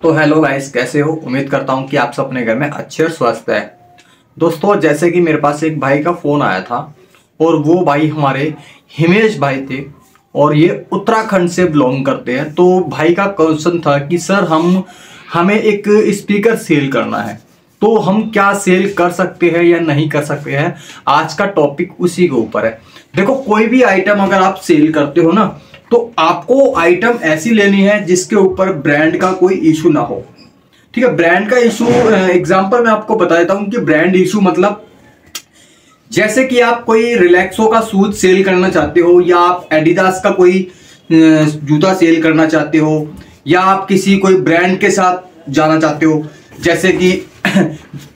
तो hello guys, कैसे हो? उम्मीद करता हूँ कि आप सब अपने घर में अच्छे और स्वस्थ है। दोस्तों, जैसे कि मेरे पास एक भाई का फोन आया था और वो भाई हमारे हिमेश भाई थे और ये उत्तराखंड से बिलोंग करते हैं। तो भाई का क्वेश्चन था कि सर हमें एक स्पीकर सेल करना है, तो हम क्या सेल कर सकते हैं या नहीं कर सकते हैं। आज का टॉपिक उसी के ऊपर है। देखो, कोई भी आइटम अगर आप सेल करते हो ना, तो आपको आइटम ऐसी लेनी है जिसके ऊपर ब्रांड का कोई इशू ना हो। ठीक है, ब्रांड का इशू एग्जांपल मैं आपको बता देता हूं कि ब्रांड इशू मतलब जैसे कि आप कोई रिलैक्सो का शूज सेल करना चाहते हो, या आप एडिडास का कोई जूता सेल करना चाहते हो, या आप किसी कोई ब्रांड के साथ जाना चाहते हो, जैसे कि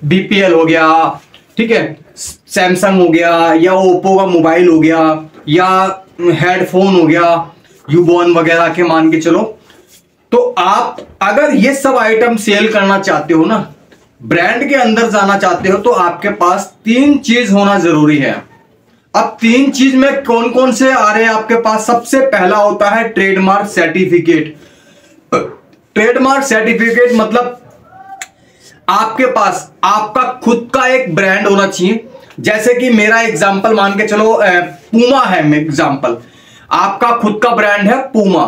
बीपीएल हो गया, ठीक है, सैमसंग हो गया, या ओप्पो का मोबाइल हो गया, या हेडफोन हो गया, यूबॉन वगैरह के मान के चलो। तो आप अगर ये सब आइटम सेल करना चाहते हो ना, ब्रांड के अंदर जाना चाहते हो, तो आपके पास 3 चीज होना जरूरी है। अब 3 चीज में कौन कौन से आ रहे हैं आपके पास? सबसे पहला होता है ट्रेडमार्क सर्टिफिकेट। ट्रेडमार्क सर्टिफिकेट मतलब आपके पास आपका खुद का एक ब्रांड होना चाहिए। जैसे कि मेरा एग्जांपल मान के चलो, पूमा है एग्जांपल, आपका खुद का ब्रांड है पूमा,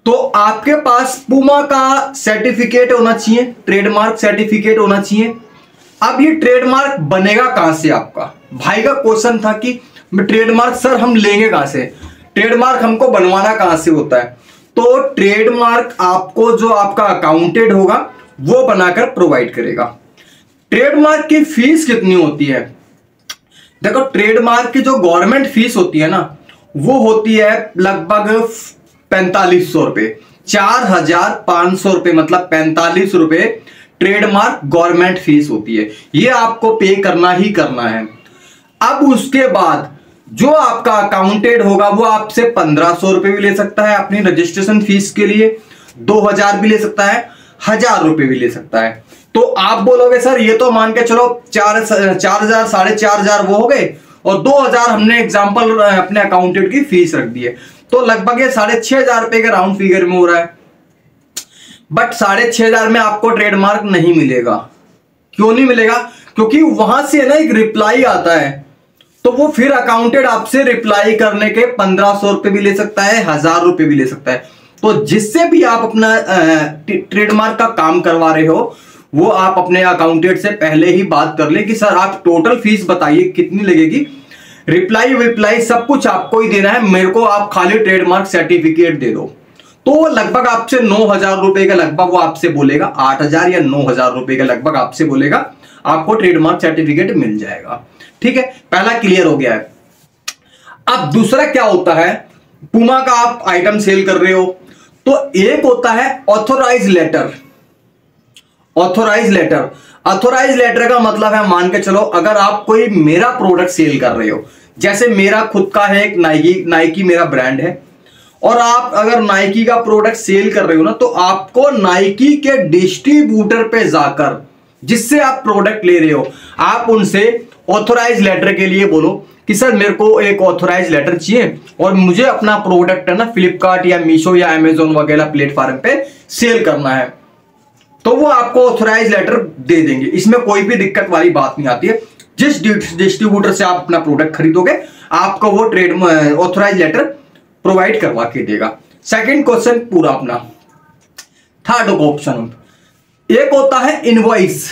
तो आपके पास पूमा का सर्टिफिकेट होना चाहिए, ट्रेडमार्क सर्टिफिकेट होना चाहिए। अब ये ट्रेडमार्क बनेगा कहां से? आपका भाई का क्वेश्चन था कि ट्रेडमार्क सर हम लेंगे कहां से, ट्रेडमार्क हमको बनवाना कहां से होता है? तो ट्रेडमार्क आपको जो आपका अकाउंटेंट होगा वो बनाकर प्रोवाइड करेगा। ट्रेडमार्क की फीस कितनी होती है? देखो, ट्रेडमार्क की जो गवर्नमेंट फीस होती है ना, वो होती है लगभग 4500 रुपए, 4500 रुपए, मतलब 45 रुपए ट्रेडमार्क गवर्नमेंट फीस होती है। ये आपको पे करना ही करना है। अब उसके बाद जो आपका अकाउंटेंट होगा वो आपसे 1500 रुपए भी ले सकता है अपनी रजिस्ट्रेशन फीस के लिए, 2000 भी ले सकता है, 1000 रुपए भी ले सकता है। तो आप बोलोगे सर ये तो मान के चलो 4000 4500 वो हो गए, और 2000 हमने एग्जांपल अपने अकाउंटेंट की फीस रख दी है, तो लगभग ये 6500 रुपए के राउंड फिगर में हो रहा है। बट 6500 में आपको ट्रेडमार्क नहीं मिलेगा। क्यों नहीं मिलेगा? क्योंकि वहां से ना एक रिप्लाई आता है, तो वो फिर अकाउंटेंट आपसे रिप्लाई करने के 1500 रुपए भी ले सकता है, 1000 रुपए भी ले सकता है। तो जिससे भी आप अपना ट्रेडमार्क का काम करवा रहे हो, वो आप अपने अकाउंटेंट से पहले ही बात कर ले कि सर आप टोटल फीस बताइए कितनी लगेगी, रिप्लाई सब कुछ आपको ही देना है, मेरे को आप खाली ट्रेडमार्क सर्टिफिकेट दे दो। तो लगभग आपसे 9000 रुपए का लगभग वो आपसे बोलेगा, 8000 या 9000 रुपए का लगभग आपसे बोलेगा, आपको ट्रेडमार्क सर्टिफिकेट मिल जाएगा। ठीक है, पहला क्लियर हो गया है। अब दूसरा क्या होता है, पूमा का आप आइटम सेल कर रहे हो, तो एक होता है ऑथोराइज लेटर। ऑथोराइज लेटर का मतलब है, मान के चलो अगर आप कोई मेरा प्रोडक्ट सेल कर रहे हो, जैसे मेरा खुद का है एक नाइकी मेरा ब्रांड है, और आप अगर नाइकी का प्रोडक्ट सेल कर रहे हो ना, तो आपको नाइकी के डिस्ट्रीब्यूटर पे जाकर, जिससे आप प्रोडक्ट ले रहे हो, आप उनसे ऑथोराइज लेटर के लिए बोलो कि सर मेरे को एक ऑथोराइज लेटर चाहिए और मुझे अपना प्रोडक्ट है ना फ्लिपकार्ट या मीशो या अमेजोन वगैरह प्लेटफॉर्म पे सेल करना है, तो वो आपको ऑथोराइज लेटर दे देंगे। इसमें कोई भी दिक्कत वाली बात नहीं आती है। जिस डिस्ट्रीब्यूटर से आप अपना प्रोडक्ट खरीदोगे, आपको वो ऑथोराइज लेटर प्रोवाइड करवा के देगा। सेकंड क्वेश्चन पूरा अपना। थर्ड ऑप्शन एक होता है इनवॉइस।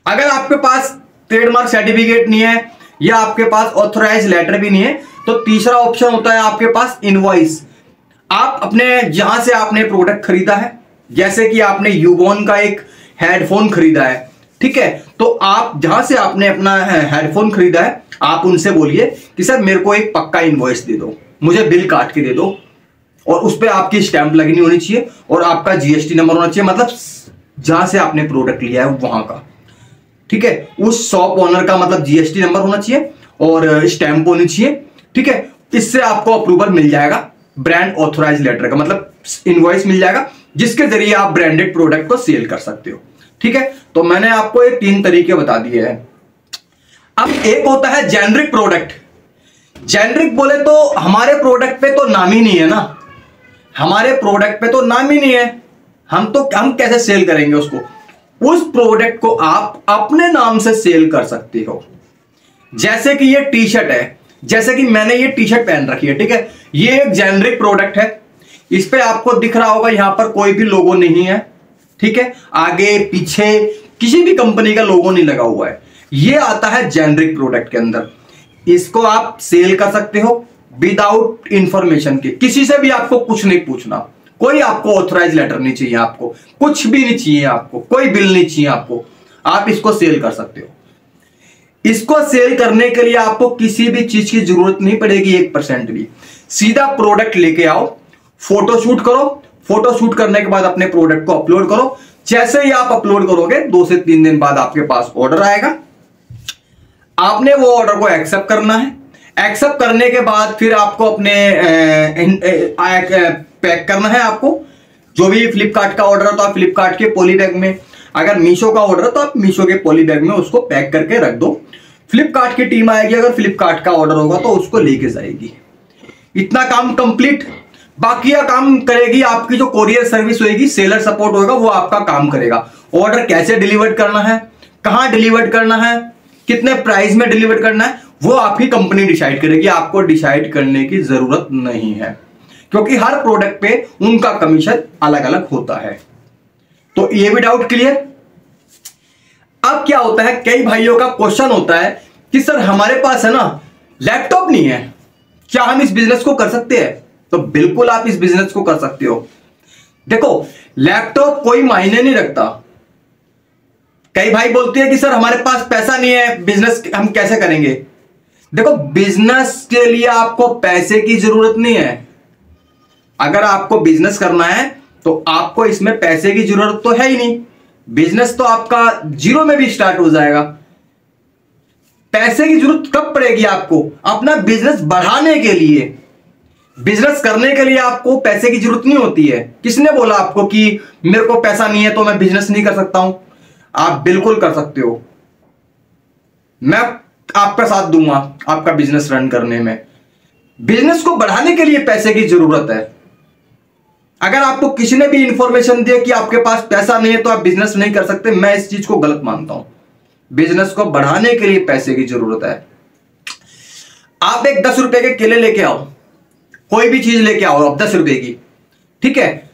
अगर आपके पास ट्रेडमार्क सर्टिफिकेट नहीं है या आपके पास ऑथोराइज लेटर भी नहीं है, तो तीसरा ऑप्शन होता है आपके पास इनवॉइस। आप अपने जहां से आपने प्रोडक्ट खरीदा है, जैसे कि आपने यूबॉन का एक हेडफोन खरीदा है, ठीक है, तो आप जहां से आपने अपना हेडफोन खरीदा है, आप उनसे बोलिए कि सर मेरे को एक पक्का इनवॉइस दे दो, मुझे बिल काट के दे दो, और उस पर आपकी स्टैंप लगनी होनी चाहिए और आपका जीएसटी नंबर होना चाहिए, मतलब जहां से आपने प्रोडक्ट लिया है वहां का, ठीक है, उस शॉप ओनर का मतलब जीएसटी नंबर होना चाहिए और स्टैंप होनी चाहिए। ठीक है, इससे आपको अप्रूवल मिल जाएगा ब्रांड ऑथोराइज लेटर का, मतलब इनवॉइस मिल जाएगा, जिसके जरिए आप ब्रांडेड प्रोडक्ट को सेल कर सकते हो। ठीक है, तो मैंने आपको ये 3 तरीके बता दिए हैं। अब एक होता है जेनरिक प्रोडक्ट। जेनरिक बोले तो हमारे प्रोडक्ट पे तो नाम ही नहीं है ना, हमारे प्रोडक्ट पे तो नाम ही नहीं है, हम कैसे सेल करेंगे उसको? उस प्रोडक्ट को आप अपने नाम से सेल कर सकते हो। जैसे कि ये टी शर्ट है, जैसे कि मैंने ये टी शर्ट पहन रखी है, ठीक है, ये एक जेनरिक प्रोडक्ट है। इस पे आपको दिख रहा होगा यहां पर कोई भी लोगो नहीं है, ठीक है, आगे पीछे किसी भी कंपनी का लोगो नहीं लगा हुआ है। ये आता है जेनरिक प्रोडक्ट के अंदर। इसको आप सेल कर सकते हो विदाउट इंफॉर्मेशन के, किसी से भी आपको कुछ नहीं पूछना, कोई आपको ऑथराइज लेटर नहीं चाहिए, आपको कुछ भी नहीं चाहिए, आपको कोई बिल नहीं चाहिए, आपको आप इसको सेल कर सकते हो। इसको सेल करने के लिए आपको किसी भी चीज की जरूरत नहीं पड़ेगी 1% भी। सीधा प्रोडक्ट लेके आओ, फोटो शूट करो, फोटो शूट करने के बाद अपने प्रोडक्ट को अपलोड करो। जैसे ही आप अपलोड करोगे 2 से 3 दिन बाद आपके पास ऑर्डर आएगा। आपने वो ऑर्डर को एक्सेप्ट करना है। एक्सेप्ट करने के बाद फिर आपको अपने पैक करना है। आपको जो भी फ्लिपकार्ट का ऑर्डर है तो आप फ्लिपकार्ट के पॉली बैग में, अगर मीशो का ऑर्डर है तो आप मीशो के पॉली बैग में उसको पैक करके रख दो। फ्लिपकार्ट की टीम आएगी, अगर फ्लिपकार्ट का ऑर्डर होगा तो उसको लेके जाएगी। इतना काम कंप्लीट। बाकी का काम करेगी आपकी जो कोरियर सर्विस होगी, सेलर सपोर्ट होगा, वो आपका काम करेगा। ऑर्डर कैसे डिलीवर करना है, कहां डिलीवर करना है, कितने प्राइस में डिलीवर करना है, वो आपकी कंपनी डिसाइड करेगी। आपको डिसाइड करने की जरूरत नहीं है, क्योंकि हर प्रोडक्ट पे उनका कमीशन अलग अलग होता है। तो ये भी डाउट क्लियर। अब क्या होता है, कई भाइयों का क्वेश्चन होता है कि सर हमारे पास है ना लैपटॉप नहीं है, क्या हम इस बिजनेस को कर सकते हैं? तो बिल्कुल आप इस बिजनेस को कर सकते हो। देखो, लैपटॉप कोई मायने नहीं रखता। कई भाई बोलते हैं कि सर हमारे पास पैसा नहीं है, बिजनेस हम कैसे करेंगे? देखो, बिजनेस के लिए आपको पैसे की जरूरत नहीं है। अगर आपको बिजनेस करना है तो आपको इसमें पैसे की जरूरत तो है ही नहीं। बिजनेस तो आपका जीरो में भी स्टार्ट हो जाएगा। पैसे की जरूरत कब पड़ेगी आपको? अपना बिजनेस बढ़ाने के लिए। बिजनेस करने के लिए आपको पैसे की जरूरत नहीं होती है। किसने बोला आपको कि मेरे को पैसा नहीं है तो मैं बिजनेस नहीं कर सकता हूं? आप बिल्कुल कर सकते हो। मैं आपका साथ दूंगा आपका बिजनेस रन करने में। बिजनेस को बढ़ाने के लिए पैसे की जरूरत है। अगर आपको किसी ने भी इंफॉर्मेशन दिया कि आपके पास पैसा नहीं है तो आप बिजनेस नहीं कर सकते, मैं इस चीज को गलत मानता हूं। बिजनेस को बढ़ाने के लिए पैसे की जरूरत है। आप एक 10 रुपए के केले लेके आओ, कोई भी चीज लेके आओ आप 10 रुपए की, ठीक है,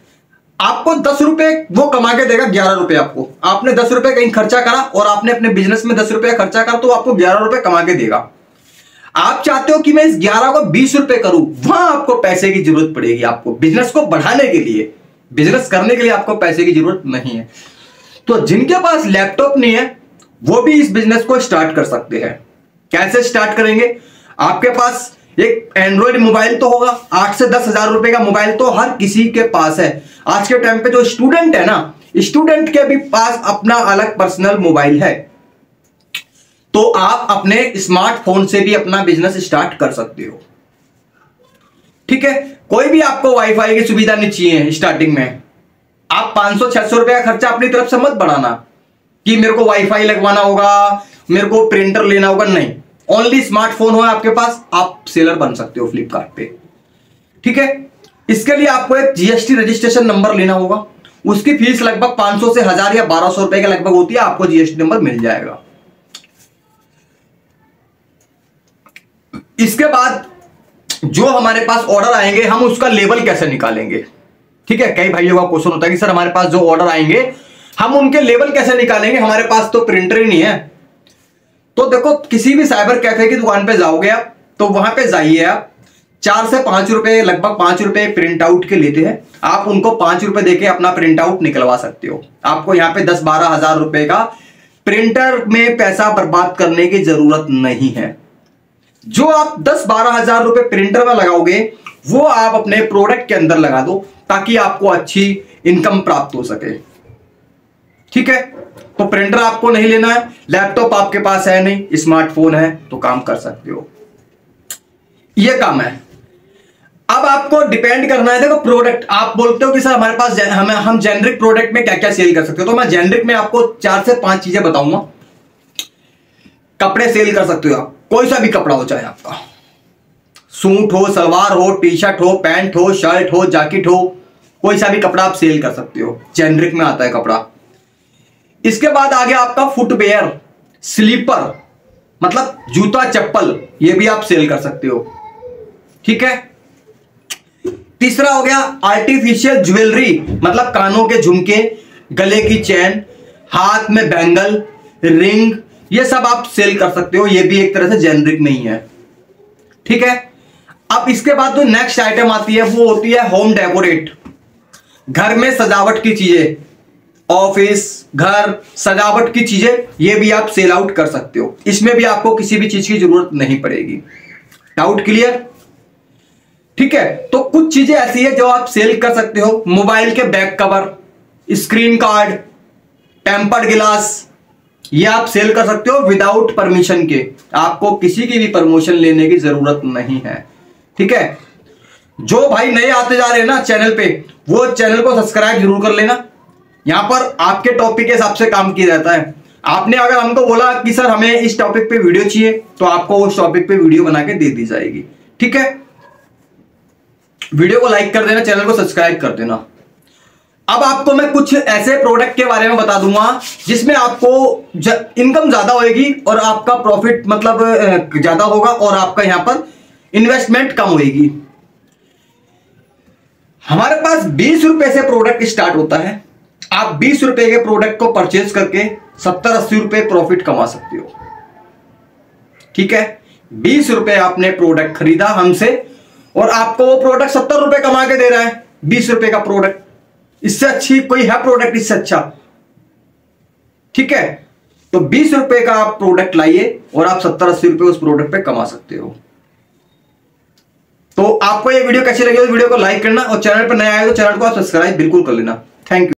आपको 10 रुपए वो कमा के देगा 11 रुपए आपको। आपने 10 रुपए कहीं खर्चा करा और आपने अपने बिजनेस में 10 रुपए खर्चा करा तो आपको 11 रुपए कमा के देगा। आप चाहते हो कि मैं इस 11 को 20 रुपए करूं, वहां आपको पैसे की जरूरत पड़ेगी। आपको बिजनेस को बढ़ाने के लिए, बिजनेस करने के लिए आपको पैसे की जरूरत नहीं है। तो जिनके पास लैपटॉप नहीं है वो भी इस बिजनेस को स्टार्ट कर सकते हैं। कैसे स्टार्ट करेंगे? आपके पास एक एंड्रॉइड मोबाइल तो होगा, 8 से 10 हजार रुपए का मोबाइल तो हर किसी के पास है। आज के टाइम पे जो स्टूडेंट है ना, स्टूडेंट के भी पास अपना अलग पर्सनल मोबाइल है। तो आप अपने स्मार्टफोन से भी अपना बिजनेस स्टार्ट कर सकते हो, ठीक है। कोई भी आपको वाईफाई की सुविधा नहीं चाहिए स्टार्टिंग में। आप 500-600 रुपए का खर्चा अपनी तरफ से मत बढ़ाना कि मेरे को वाईफाई लगवाना होगा, मेरे को प्रिंटर लेना होगा। नहीं, ओनली स्मार्टफोन हो आपके पास, आप सेलर बन सकते हो फ्लिपकार्ट पे, ठीक है। इसके लिए आपको एक जीएसटी रजिस्ट्रेशन नंबर लेना होगा। उसकी फीस लगभग 500 से 1000 या 1200 रुपए के लगभग होती है। आपको जीएसटी नंबर मिल जाएगा। इसके बाद जो हमारे पास ऑर्डर आएंगे हम उसका लेबल कैसे निकालेंगे, ठीक है। कई भाइयों का क्वेश्चन होता है कि सर हमारे पास जो ऑर्डर आएंगे हम उनके लेबल कैसे निकालेंगे, हमारे पास तो प्रिंटर ही नहीं है। तो देखो, किसी भी साइबर कैफे की दुकान पे जाओगे आप, तो वहां पे जाइए आप, 4 से 5 रुपए, लगभग 5 रुपए प्रिंट आउट के लेते हैं। आप उनको 5 रुपए देके अपना प्रिंट आउट निकलवा सकते हो। आपको यहाँ पे 10-12 हजार रुपए का प्रिंटर में पैसा बर्बाद करने की जरूरत नहीं है। जो आप 10-12 हजार रुपए प्रिंटर में लगाओगे वो आप अपने प्रोडक्ट के अंदर लगा दो, ताकि आपको अच्छी इनकम प्राप्त हो सके, ठीक है। तो प्रिंटर आपको नहीं लेना है, लैपटॉप आपके पास है नहीं, स्मार्टफोन है, तो काम कर सकते हो। ये काम है। अब आपको डिपेंड करना है। देखो, प्रोडक्ट आप बोलते हो कि सर हमारे पास हम जेनरिक प्रोडक्ट में क्या क्या सेल कर सकते हो, तो मैं जेनरिक में आपको 4 से 5 चीजें बताऊंगा। कपड़े सेल कर सकते हो आप, कोई सा भी कपड़ा हो, चाहे आपका सूट हो, सलवार हो, टी शर्ट हो, पैंट हो, शर्ट हो, जैकेट हो, कोई सा भी कपड़ा आप सेल कर सकते हो, जेनरिक में आता है कपड़ा। इसके बाद आ गया आपका फुटवेयर, स्लीपर मतलब जूता चप्पल, ये भी आप सेल कर सकते हो। ठीक है। तीसरा हो गया आर्टिफिशियल ज्वेलरी, मतलब कानों के झुमके, गले की चेन, हाथ में बैंगल, रिंग, ये सब आप सेल कर सकते हो। ये भी एक तरह से जेनरिक नहीं है। ठीक है। अब इसके बाद जो नेक्स्ट आइटम आती है वो होती है होम डेकोरेट, घर में सजावट की चीजें, ऑफिस, घर, सजावट की चीजें, ये भी आप सेल आउट कर सकते हो। इसमें भी आपको किसी भी चीज की जरूरत नहीं पड़ेगी। Doubt clear? ठीक है। तो कुछ चीजें ऐसी है जो आप सेल कर सकते हो। मोबाइल के back cover, screen card, tempered गिलास, ये आप सेल कर सकते हो विदाउट परमिशन के। आपको किसी की भी परमिशन लेने की जरूरत नहीं है। ठीक है। जो भाई नए आते जा रहे हैं ना चैनल पे, वो चैनल को सब्सक्राइब जरूर कर लेना। यहां पर आपके टॉपिक के हिसाब से काम किया जाता है। आपने अगर हमको बोला कि सर हमें इस टॉपिक पे वीडियो चाहिए, तो आपको उस टॉपिक पे वीडियो बना के दे दी जाएगी। ठीक है। वीडियो को लाइक कर देना, चैनल को सब्सक्राइब कर देना। अब आपको मैं कुछ ऐसे प्रोडक्ट के बारे में बता दूंगा जिसमें आपको इनकम ज्यादा होगी और आपका प्रॉफिट मतलब ज्यादा होगा और आपका यहां पर इन्वेस्टमेंट कम होगी। हमारे पास 20 रुपए से प्रोडक्ट स्टार्ट होता है। आप 20 रुपए के प्रोडक्ट को परचेज करके 70-80 रुपए प्रॉफिट कमा सकते हो। ठीक है। 20 रुपए आपने प्रोडक्ट खरीदा हमसे और आपको वो प्रोडक्ट 70 रुपए कमा के दे रहा है। 20 रुपए का प्रोडक्ट, इससे अच्छी कोई है प्रोडक्ट इससे अच्छा? ठीक है। तो 20 रुपए का आप प्रोडक्ट लाइए और आप 70-80 रुपए उस प्रोडक्ट पे कमा सकते हो। तो आपको ये वीडियो कैसी लगी? वीडियो को लाइक करना और चैनल पर नया आए तो चैनल को आप सब्सक्राइब बिल्कुल कर लेना। Thank you.